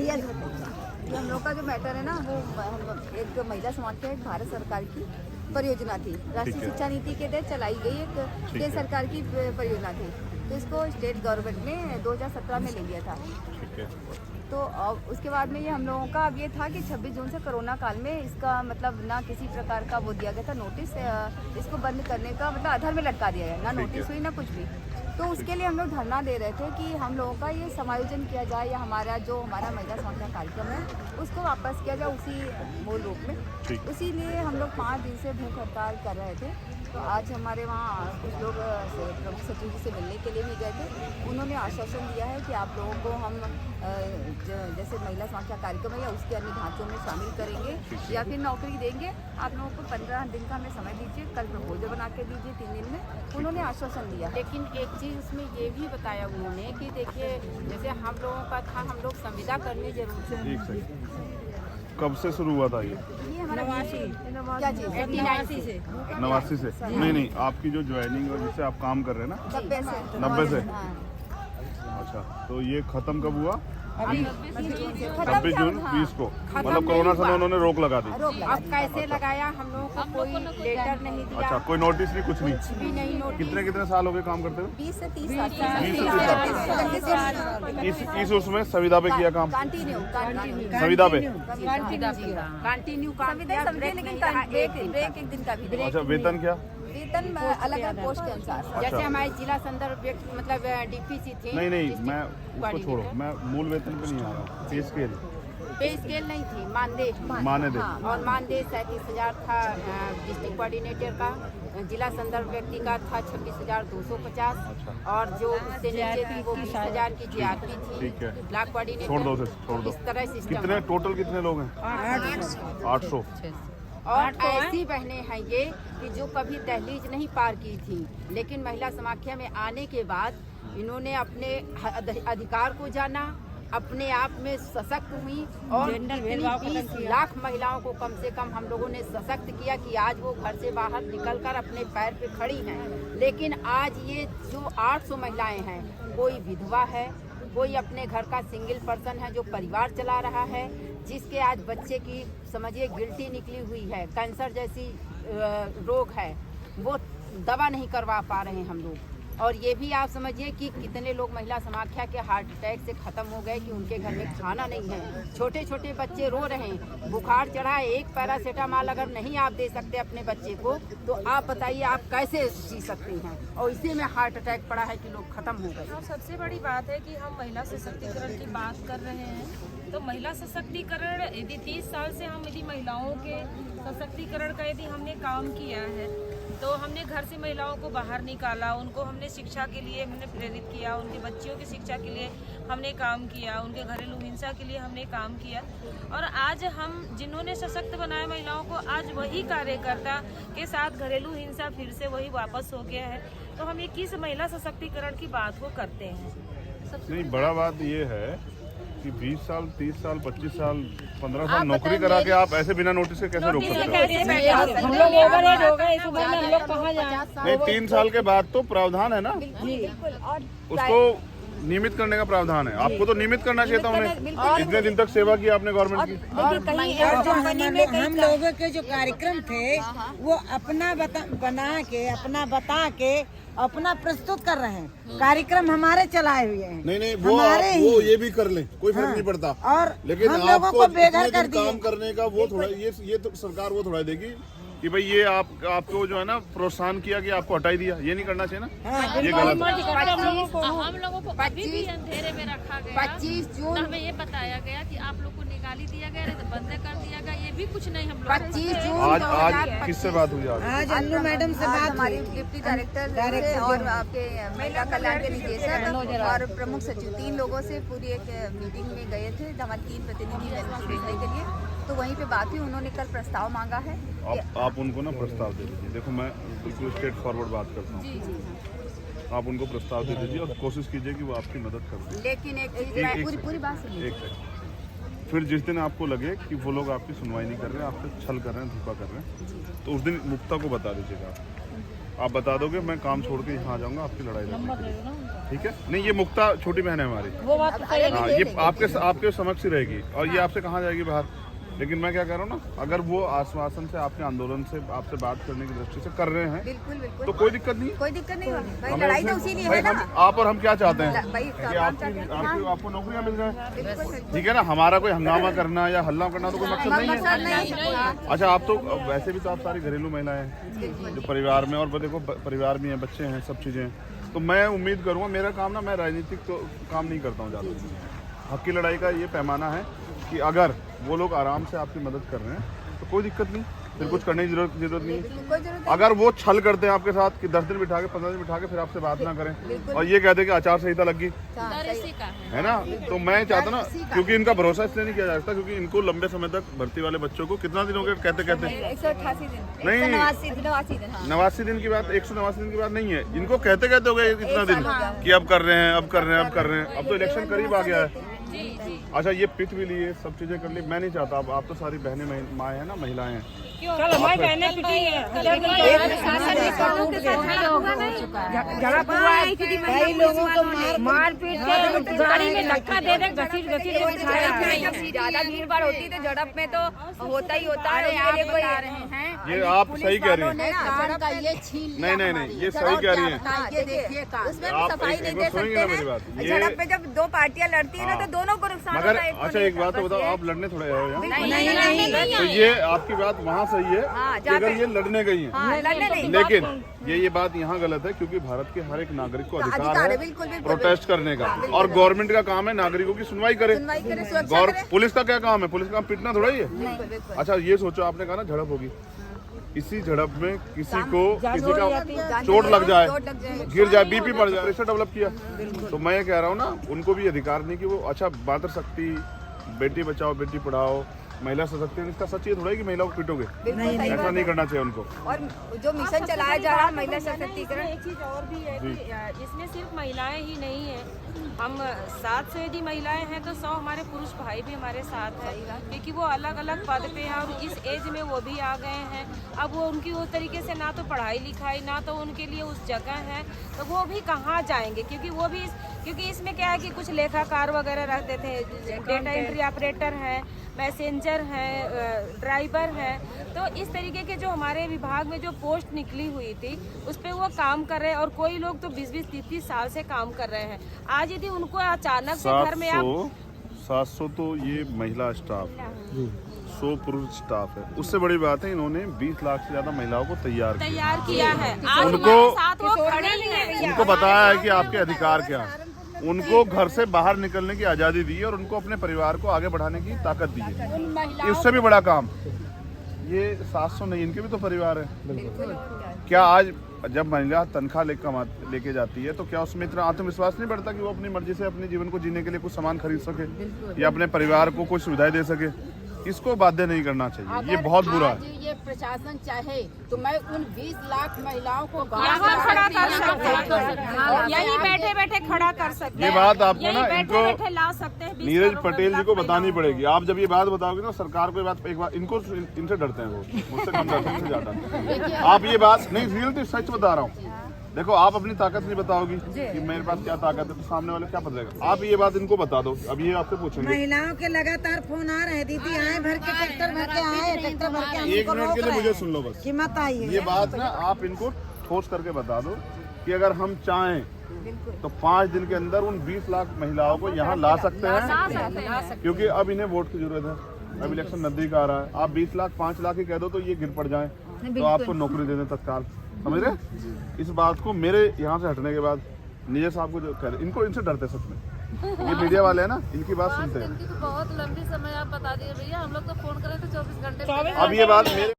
ये हम लोग का जो मैटर है ना, वो एक महिला समाज के एक भारत सरकार की परियोजना थी, राष्ट्रीय शिक्षा नीति के तहत चलाई गई एक केंद्र सरकार की परियोजना थी। तो इसको स्टेट गवर्नमेंट ने 2017 में ले लिया था। तो उसके बाद में ये हम लोगों का अब ये था कि 26 जून से कोरोना काल में इसका मतलब ना किसी प्रकार का वो दिया गया था नोटिस, इसको बंद करने का मतलब आधार में लटका दिया गया, ना नोटिस हुई ना कुछ भी। तो उसके लिए हम लोग धरना दे रहे थे कि हम लोगों का ये समायोजन किया जाए या हमारा महिला समाज कार्यक्रम है उसको वापस किया जाए उसी मूल रूप में। इसीलिए हम लोग 5 दिन से भूख हड़ताल कर रहे थे। तो आज हमारे वहाँ कुछ लोग प्रमुख सचिव जी से मिलने के लिए भी गए थे। उन्होंने आश्वासन दिया है कि आप लोगों को हम जैसे महिला समाज का कार्यक्रम है या उसके अन्य ढांचों में शामिल करेंगे या फिर नौकरी देंगे। आप लोगों को 15 दिन का हमें समय दीजिए, कल प्रपोजल बना के दीजिए 3 दिन में, उन्होंने आश्वासन दिया। लेकिन एक चीज़ उसमें ये भी बताया उन्होंने कि देखिए जैसे हम लोगों का था, हम लोग संविदा करने जरूर थे। कब से शुरू हुआ था ये हमारा 89 से। 89 से? नहीं, आपकी जो ज्वाइनिंग और जिससे आप काम कर रहे हैं ना 90 से। अच्छा, तो ये खत्म कब हुआ? 26 जून 20 को, मतलब कोरोना समय उन्होंने रोक लगा दी। अब कैसे लगाया, हम लोगों को कोई लेटर नहीं दिया। अच्छा, कोई नोटिस नहीं, कुछ नहीं? भी नहीं नोटिस। कितने साल हो गए काम करते हुए? 20 से 30 साल। इस उसमें संविदा पे किया काम? कंटिन्यू संविदा पे कंटिन्यू काम किया, ब्रेक एक दिन का भी। अच्छा, वेतन क्या? वेतन अलग अलग पोस्ट के अनुसार। जैसे हमारे जिला संदर्भ व्यक्ति मतलब डीपीसी थी। नहीं, मैं उसको छोड़ो, मैं मूल वेतन पे नहीं आ रहा। पे स्केल नहीं थी, मानदेय और मानदेय 37,000 था डिस्ट्रिक्ट कोऑर्डिनेटर का, जिला संदर्भ व्यक्ति का था 26,250 और जो उससे नीचे थी वो 20,000 की जीआरपी थी। ब्लॉक कोऑर्डिनेटर छोड़ दो। इस तरह सिस्टम। कितने टोटल कितने लोग हैं? 800। और ऐसी बहनें हैं ये कि जो कभी दहलीज नहीं पार की थी, लेकिन महिला समाख्या में आने के बाद इन्होंने अपने अधिकार को जाना, अपने आप में सशक्त हुई और 20 लाख महिलाओं को कम से कम हम लोगों ने सशक्त किया कि आज वो घर से बाहर निकलकर अपने पैर पे खड़ी हैं। लेकिन आज ये जो 800 महिलाएं हैं, कोई विधवा है, कोई अपने घर का सिंगल पर्सन है जो परिवार चला रहा है, जिसके आज बच्चे की समझिए गिल्टी निकली हुई है, कैंसर जैसी रोग है, वो दवा नहीं करवा पा रहे हैं हम लोग। और ये भी आप समझिए कि कितने लोग महिला समाख्या के हार्ट अटैक से ख़त्म हो गए कि उनके घर में खाना नहीं है। छोटे छोटे बच्चे रो रहे हैं, बुखार चढ़ा है, एक पैरासीटामॉल अगर नहीं आप दे सकते अपने बच्चे को तो आप बताइए आप कैसे जी सकते हैं। और इसी में हार्ट अटैक पड़ा है कि लोग ख़त्म हो गए। तो सबसे बड़ी बात है कि हम महिला सशक्तिकरण की बात कर रहे हैं, तो महिला सशक्तिकरण यदि 30 साल से हम यदि महिलाओं के सशक्तिकरण का यदि हमने काम किया है, तो हमने घर से महिलाओं को बाहर निकाला, उनको हमने शिक्षा के लिए हमने प्रेरित किया, उनके बच्चियों की शिक्षा के लिए हमने काम किया, उनके घरेलू हिंसा के लिए हमने काम किया। और आज हम जिन्होंने सशक्त बनाया महिलाओं को, आज वही कार्यकर्ता के साथ घरेलू हिंसा फिर से वही वापस हो गया है। तो हम ये किस महिला सशक्तिकरण की बात को करते हैं? नहीं, बड़ा बात ये है कि 20 साल, 30 साल, 25 साल, 15 साल नौकरी करा के आप ऐसे बिना नोटिस के कैसे रोक सकते हो? नहीं, 3 साल के बाद तो प्रावधान है ना, उसको नियमित करने का प्रावधान है। आपको तो नियमित करना चाहिए था उन्हें। इतने दिन तक सेवा की आपने गवर्नमेंट की। और हम लोगों के जो कार्यक्रम थे वो अपना बता के अपना प्रस्तुत कर रहे हैं। कार्यक्रम हमारे चलाए हुए हैं। नहीं, वो ये भी कर लें, कोई फर्क नहीं पड़ता। और लेकिन हम लोगों को बेघर कर दिया। काम करने का वो थोड़ा ये तो सरकार वो थोड़ा देगी कि भाई ये आपको जो है ना प्रोत्साहन किया कि आपको हटाई दिया, ये नहीं करना चाहिए ना। ये गलत है। हम लोगों को अभी भी अंधेरे में रखा गया। 25 जून हमें ये बताया गया कि आप लोग को निकाली दिया गया, तो बंद कर दिया गया, ये भी कुछ नहीं हम लोग। 25 जून आज किससे बात हुई? आज अन्नू मैडम से बात, हमारी डिप्टी डायरेक्टर और आपके महिला कल्याण के निदेशक और प्रमुख सचिव 3 लोगों से पूरी एक मीटिंग में गए थे हमारे 3 प्रतिनिधि भेजने के लिए। तो वहीं पे बात हुई, उन्होंने कल प्रस्ताव मांगा है। आप उनको ना प्रस्ताव दे दीजिए। देखो, मैं बिल्कुल स्ट्रेट फॉरवर्ड बात करता हूँ। जी। आप उनको प्रस्ताव दे दीजिए और कोशिश कीजिए कि वो आपकी मदद कर दें। लेकिन एक पूरी बात सुनिए। एक सेकंड। फिर जिस दिन आपको लगे कि वो लोग आपकी सुनवाई नहीं कर रहे हैं, आपसे छल कर रहे हैं, धोखा कर रहे हैं, तो उस दिन मुक्ता को बता दीजिएगा। आप बता दोगे, मैं काम छोड़ के यहाँ आ जाऊँगा आपकी लड़ाई लड़ने के लिए। ठीक है। नहीं, ये मुक्ता छोटी बहन है हमारी। वो बात तो सही है। हाँ, ये आपके समक्ष ही रहेगी और ये आपसे कहाँ जाएगी बाहर। लेकिन मैं क्या कह रहा हूँ ना, अगर वो आश्वासन से आपके आंदोलन से आपसे बात करने की दृष्टि से कर रहे हैं बिल्कुल बिल्कुल तो कोई दिक्कत नहीं। कोई दिक्कत नहीं भाई, हमें लड़ाई तो उसमें- उसी लिए भाई है ना। आप और हम क्या चाहते हैं भाई, कि काम चाहते हैं। आपको नौकरियां मिल जाए, बिल्कुल ठीक है ना। हमारा कोई हंगामा करना या हल्ला करना तो कोई मकसद नहीं है। नहीं। अच्छा, आप तो वैसे भी तो आप सारी घरेलू महिलाएं हैं जो परिवार में, और देखो परिवार में है, बच्चे हैं, सब चीज़ें हैं। तो मैं उम्मीद करूँगा, मेरा काम ना, मैं राजनीतिक तो काम नहीं करता हूँ ज़्यादा। हक की लड़ाई का ये पैमाना है कि अगर वो लोग आराम से आपकी मदद कर रहे हैं तो कोई दिक्कत नहीं, फिर कुछ करने की जरूरत नहीं। कोई जरूरत अगर वो छल करते हैं आपके साथ कि 10 दिन बिठा के 15 दिन बिठा के फिर आपसे बात ना करें और ये कहते हैं कि आचार संहिता लग गई, डर इसी का है। है ना, तो मैं चाहता ना, क्योंकि इनका भरोसा इसलिए नहीं किया जा सकता क्योंकि इनको लंबे समय तक भर्ती वाले बच्चों को कितना दिन हो गए कहते 188 दिन, नहीं। 189 दिन, हाँ। 89 दिन की बात, 189 दिन की बात नहीं है, इनको कहते हो गए इतना दिन कि अब कर रहे हैं, अब कर रहे हैं, अब कर रहे हैं। अब तो इलेक्शन करीब आ गया है। अच्छा, ये पिट भी लिए, सब चीजें कर ली। मैं नहीं चाहता, अब आप तो सारी बहनें माँ है ना, महिलाएं हैं। चल हमारी बहनें पिटी है। कई लोगों को मार पीट के गाड़ी में धक्का दे दे, घसीट घसीट के बिठाया है। ज्यादा भीड़ भाड़ होती है तो झड़प में तो होता ही होता है। उसके लिए कोई ये आप सही कह रही हैं। काम का ये छीन लिया नहीं, हमारी। ये सही कह रही हैं। हाँ, ये देखिए काम। उसमें आप सफाई एक नहीं बार दे सुनेंगे सकते ना मेरी बात। हैं। ये- झड़प में जब दो पार्टियां लड़ती है ना तो दोनों को नुकसान मगर होता है। अच्छा, एक बात तो बताओ, आप लड़ने थोड़े आए हो यहाँ? नहीं, तो ये आपकी बात वहाँ सही है हाँ, कि अगर ये लड़ने गई हैं, हाँ, लड़ने नहीं। लेकिन ये बात यहाँ गलत है क्योंकि भारत के हर एक नागरिक को अधिकार है, है बिल्कुल, बिल्कुल, प्रोटेस्ट करने का, और गवर्नमेंट का काम है नागरिकों की सुनवाई करे। सुनवाई करे, सुरक्षा करे। पुलिस का क्या काम है? पुलिस का काम पिटना थोड़ा ही है। बिल्कुल, बिल्कुल। अच्छा, ये सोचो, आपने कहा ना झड़प होगी, इसी झड़प में किसी का चोट लग जाए, गिर जाए, बीपी बढ़ जाए, प्रेशर डेवलप किया, तो मैं ये कह रहा हूँ ना, उनको भी अधिकार नहीं कि वो, अच्छा, मातृशक्ति, बेटी बचाओ बेटी पढ़ाओ, महिला सशक्तिकरण, इसका सच ये थोड़ा है कि महिलाओं को पिटोगे, ऐसा नहीं करना चाहिए उनको। और जो मिशन चलाया जा रहा है महिला सशक्तिकरण, एक चीज और भी है कि इसमें सिर्फ महिलाएं ही नहीं है, हम 7 से यदि महिलाएं हैं तो 100 हमारे पुरुष भाई भी हमारे साथ हैं, क्योंकि वो अलग अलग पद पे हैं और इस एज में वो भी आ गए हैं। अब वो उनकी उस तरीके से ना तो पढ़ाई लिखाई, ना तो उनके लिए उस जगह है, तो वो भी कहाँ जाएंगे, क्योंकि वो भी क्योंकि इसमें क्या है कि कुछ लेखाकार वगैरह रखते थे, डेटा एंट्री ऑपरेटर है, मैसेंजर है, ड्राइवर है, तो इस तरीके के जो हमारे विभाग में जो पोस्ट निकली हुई थी उस पर वो काम कर रहे हैं, और कोई लोग तो 20-20, 30-30 साल से काम कर रहे हैं। आज यदि उनको अचानक से घर में 700 तो ये महिला स्टाफ, 100 पुरुष स्टाफ है। उससे बड़ी बात है, इन्होंने 20 लाख से ज्यादा महिलाओं को तैयार किया है। आज उनको हमारे साथ वो खड़े ही हैं। उनको बताया है कि आपके अधिकार क्या है, उनको घर से बाहर निकलने की आज़ादी दी है और उनको अपने परिवार को आगे बढ़ाने की ताकत दी है। इससे भी बड़ा काम ये 700 नहीं, इनके भी तो परिवार है। क्या आज जब महिला तनख्वाह लेके जाती है तो क्या उसमें इतना आत्मविश्वास नहीं बढ़ता कि वो अपनी मर्जी से अपने जीवन को जीने के लिए कुछ सामान खरीद सके या अपने परिवार को कुछ सुविधाएं दे सके? इसको बाध्य नहीं करना चाहिए, ये बहुत बुरा है। ये प्रशासन चाहे तो मैं उन 20 लाख महिलाओं को यहाँ खड़ा कर सकते हैं, यहीं बैठे बैठे खड़ा कर सकते हैं। ये बात आपको ना बैठे इनको बैठे ला सकते हैं। 20 नीरज करोड़ पटेल जी को महिलाओं बतानी पड़ेगी। आप जब ये बात बताओगे ना सरकार को, ये बात एक बार इनको, इनसे डरते हैं वो, मुझसे कम डरते हैं, इनसे ज्यादा। आप ये बात नहीं, रियल सच बता रहा हूँ। देखो, आप अपनी ताकत नहीं बताओगी कि मेरे पास क्या ताकत है, तो सामने वाले क्या पता रहेगा। आप ये बात इनको बता दो, अब ये आपसे पूछेंगे। महिलाओं के लगातार फोन आ रहे हैं, दीदी आए भर के, ट्रैक्टर भर के आए, ट्रैक्टर भर के, हम एक इनको मिनट रोक के लिए रहे मुझे हैं सुन लो बस। कि मत आइए। ये बात ना आप इनको ठोस करके बता दो कि अगर हम चाहें तो 5 दिन के अंदर उन 20 लाख महिलाओं को यहाँ ला सकते हैं, क्योंकि अब इन्हें वोट की जरूरत है, अब इलेक्शन नजदीक आ रहा है। आप 20 लाख 5 लाख ही कह दो तो ये गिर पड़ जाए, तो आपको नौकरी दे दें तत्काल, समझ रहे? इस बात को मेरे यहाँ से हटने के बाद नीरज साहब को जो कह रहे, इनको इनसे डरते सच में, ये मीडिया वाले हैं ना, इनकी बात सुनते हैं। इनकी तो बहुत लंबी समय आप बता दिए भैया, हम लोग तो फोन करें तो 24 घंटे। अब ये बात मेरे